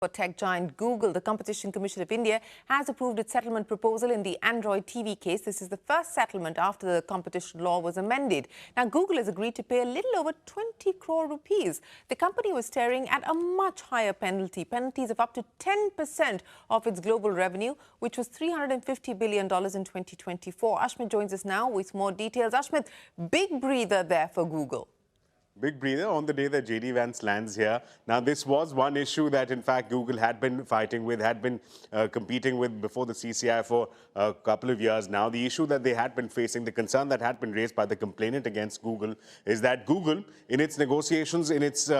For tech giant Google, the Competition Commission of India has approved its settlement proposal in the Android TV case. This is the first settlement after the competition law was amended. Now, Google has agreed to pay a little over 20 crore rupees. The company was staring at a much higher penalties of up to 10% of its global revenue, which was $350 billion in 2024. Ashmit joins us now with more details. Ashmit, big breather there for Google. Big breather on the day that JD Vance lands here. Now, this was one issue that, in fact, Google had been fighting with, had been competing with before the CCI for a couple of years now. The issue that they had been facing, the concern that had been raised by the complainant against Google, is that Google, in its negotiations, in its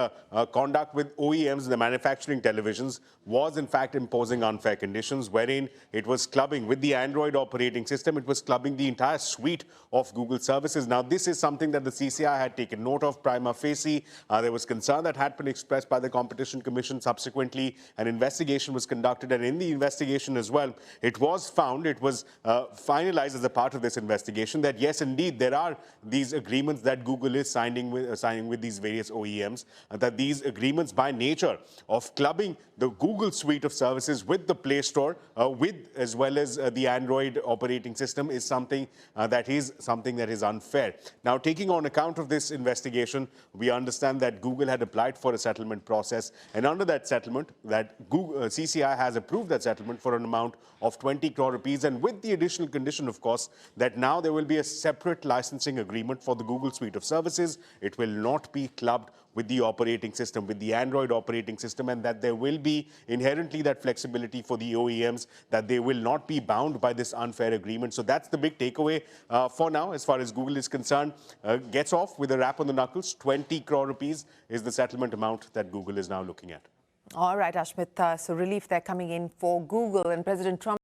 conduct with OEMs, the manufacturing televisions, was, in fact, imposing unfair conditions, wherein it was clubbing with the Android operating system, it was clubbing the entire suite of Google services. Now, this is something that the CCI had taken note of prima facie. There was concern that had been expressed by the Competition Commission. Subsequently, an investigation was conducted, and in the investigation as well, it was found, it was finalized as a part of this investigation that yes, indeed, there are these agreements that Google is signing with these various OEMs, that these agreements by nature of clubbing the Google suite of services with the Play Store, as well as the Android operating system is something that is unfair. Now, taking on account of this investigation, we understand that Google had applied for a settlement process, and under that settlement, that CCI has approved that settlement for an amount of 20 crore rupees, and with the additional condition, of course, that now there will be a separate licensing agreement for the Google suite of services. It will not be clubbed with the operating system, with the Android operating system, and that there will be inherently that flexibility for the OEMs, that they will not be bound by this unfair agreement. So that's the big takeaway for now, as far as Google is concerned. Gets off with a rap on the knuckles. 20 crore rupees is the settlement amount that Google is now looking at. All right, Ashmit. So relief there coming in for Google, and President Trump